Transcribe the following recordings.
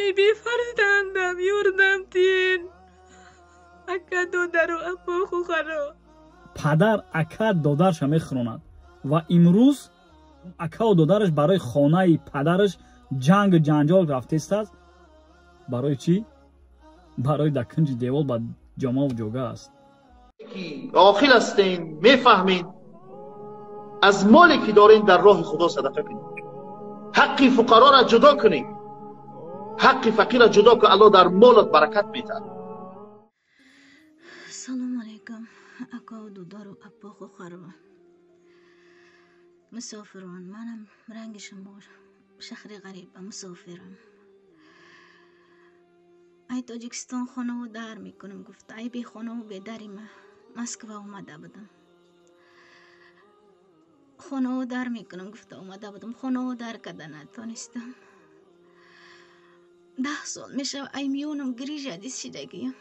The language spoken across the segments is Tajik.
یتیمی بی فرزندم یوردم تین اکا دودر و اپا خوخرا. پدر اکا دادرش میخوراند و امروز اکا و دادرش برای خانه پدرش جنگ جنجال رفته است. برای چی؟ برای در کنج دیوال با جامه و جوگه است. عاقل هستین، میفهمین از مالی که دارین در راه خدا صدقه کنید. حق فقرا را جدا کنید، حق فقیر را جدا کن. الله در مالت برکت میده. سلام علیکم اکا و دودار و اپا خوخرم مسافران. منم رنگ شما شهر غریب مسافرم. ای تاجیکستان خانه و در میکنم گفت ای بی خانه و بی دری مسکو اومده بودم. خانه و در میکنم گفت اومده بودم. خانه و در کده نتانستم. 10 سال میشه ای میونم گریج حدیث شدگیم.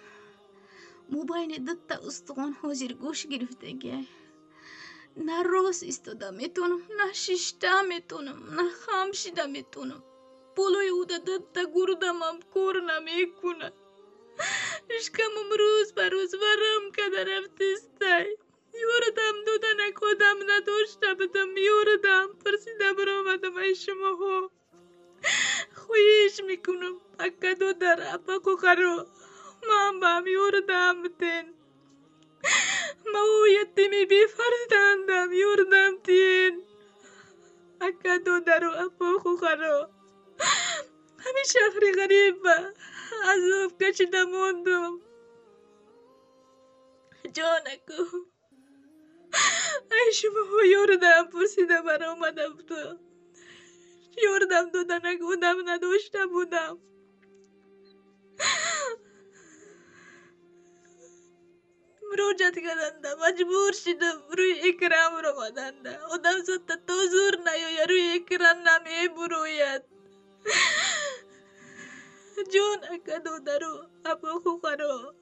موبایل دتا استخوان حاضر گوش گرفتگی. نه راست ایستاده میتونم، نه شیشته میتونم، نه خم شده میتونم. پولوی او دتا گردم هم کور نمیکنه. اشکمم روز به روز ورم کده رفتسته. یوردم دودن کدام نداشته بدم. یوردم پرسیده برآمدم ای شما ها خویش میکنم اکا دودر اپا خوخرو من بهم یوردم تین ما او یتیمی بی فرزندم یوردم تین اکا دودر و اپا خوخرو همین شهری غریب عذاب کشیده موندم. جانکو ای شما یوردم پرسیده برآمدم تو یوردم دودنک بودم نداشته بودم. مروجت کردنده مجبور شدم روی اکرام رو مدنده. آدم زد تو زور نیاید روی اکرام نمی بروید. جون اکا دودرو اپا خوخرو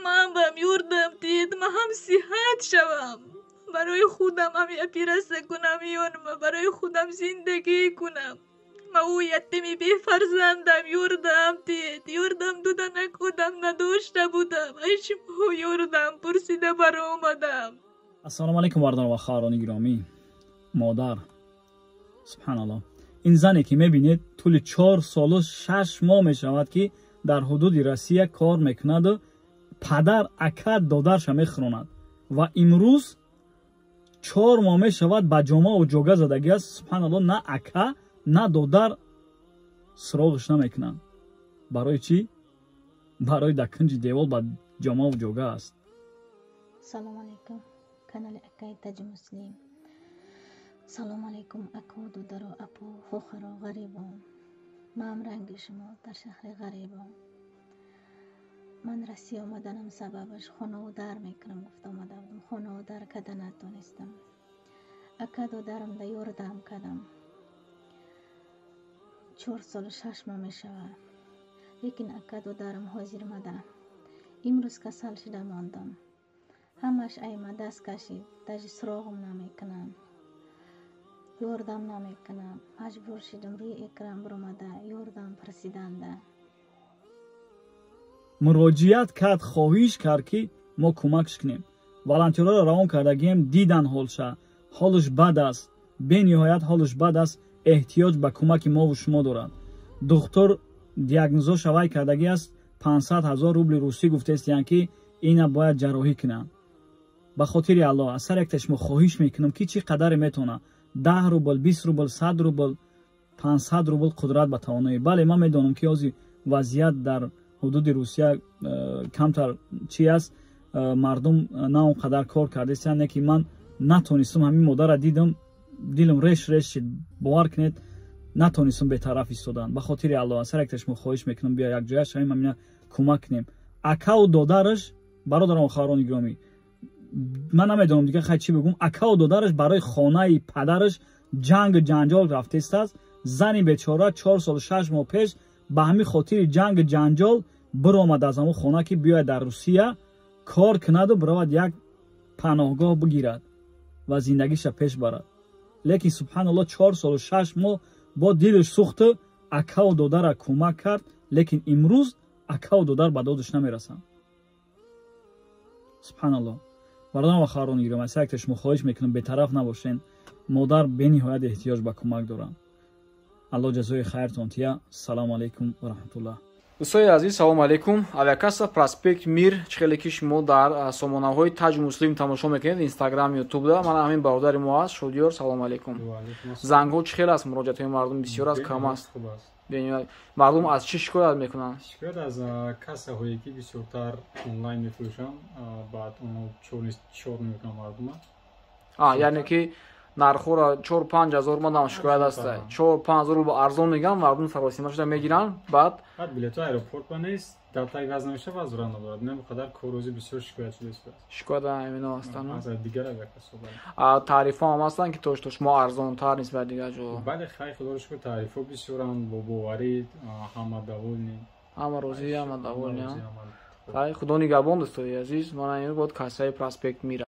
من بهم یوردم دید ما هم صحت شوم. برای خودم هم پیرسته کنم یونم برای خودم زندگی کنم. ما او یتیمی بی فرزندم یوردم دید. یوردم دودن کدام نداشته بودم. ای شما یوردم پرسیده بر آمدم. السلام علیکم مردان و خواهران گرامی. مادر سبحان الله، این زنی که میبینید طول 4 سال و 6 ماه میشود که در حدود روسیه کار میکند و پدر اکا دادرش میخوراند و امروز 4 ماه میشود با جامه و جوگه زدگی است. سبحان الله، نه اکا نه دادر سراغش نمیکنند. برای چی؟ برای در کنج دیوال با جامه و جوگه است. سلام علیکم کانال اکای تاج مسلم. سلام علیکم اکا و دودر و اپا خوخرا غریبم. من رنگ شما در شهر غریبم. من رسی آمدنم سببش خانه و در میکنم گفت آمده بودم. خانه و در کده نتونستم. اکا دودرم ده یوردم کدم 4 سال و 6 ماه میشود. لیکن اکا دودرم حاضر مده. امروز کسل شده ماندم. همش ایمه دست کشید. داجی سراغم نمیکنن. یوردم نمیکنم. مجبور شدم روی اکرام برمده. یوردم پرسیدنده. مراجعت کرد، خواهش کرد که ما کمکش کنیم. والنتیرها را روان کردگیم، دیدن حالش بد است. به نهایت حالش بد است. احتیاج به کمک ما و شما دارد. دکتر دیاگنوزش شوی کردگی است. 500,000 روبل روسی گفته است یعنی که اینا باید جراحی کنن. به خاطر الله از سر یک تشم خواهش میکنم که چی قدر میتونه 10 روبل 20 روبل 100 روبل 500 روبل قدرت به توانایی. بله من میدونم که از وضعیت در حدود روسیه کمتر چی است. مردم نه اونقدر کار کرده است. یعنی که من نتونستم همین مادر را دیدم دلم ریش شد. باور کنید نتونستم به طرف ایستادن. به خاطر الله از سر یک تشم خواهش میکنم بیا یک جای شویم همین کمک کنیم. اکا و دادرش برادران و خواهران گرامی، من نمیدونم دیگه خیلی چی بگم. اکا و دادرش برای خانه پدرش جنگ جنجال رفته است. زنی بیچاره 4 سال 6 ماه پیش به همین خاطر جنگ جنجال برآمد از همون خانه که بیاید در روسیه کار کند و برود یک پناهگاه بگیرد و زندگیش پیش برد. لیکن سبحان الله 4 سال و 6 ماه با دیدش سوخته акаву додара кӯмак кард, лекин имрӯз акаву додар ба додаш намерасанд. субҳаналлоҳ. бардорон ва хаҳрони гиромӣ, аз як шумо хоҳиш мекунам бетараф набошен. модар бениҳоят эҳтиёҷ ба кӯмак доранд. аллоҳ ҷазои хайртон тия. ассалому алайкум ва раҳматуллоҳ. дӯстони азиз, салому алайкум. авиакасса проспект Мир чихеле ки шумо дар сомонаҳои Таҷ Муслим тамошо мекунед, Инстаграм, Ютубда. Ман ҳамин бародари мо аст, Шодиёр. Салому алайкум. Зангҳо чӣ хел аст? муроҷиатҳои мардум бисёр аст, кам аст? мардум аз чӣ шикоят мекунанд? шикоят аз кассаҳое ки бисёртар онлайн мефурӯшанд, баъд онҳо чор мекунанд мардума. яъне ки нархҳоро 4-5 ҳазор ман шикоят аст. 4-5 ҳазор рубл арзон мегӯянд, мардум саросима шуда мегиранд, баъд билетҳои аэропорт ба нест датаи ваз намеша ваз ра надорад. Намеқадар коррозӣ бисёр шикоят шуда истод. шикоят ҳамино ҳастанд. аз дигар авиакассо таърифҳо ҳам ҳастанд ки то шумо арзонтар нисбати дигар ҷо? бале, хай худоро шукр, таърифҳо бисёранд, бо боварӣ, ҳама доволни, ҳама розӣ, ҳама доволни. хай худо нигаҳбон дӯстои азиз. ман ин бод кассаи проспект Мир.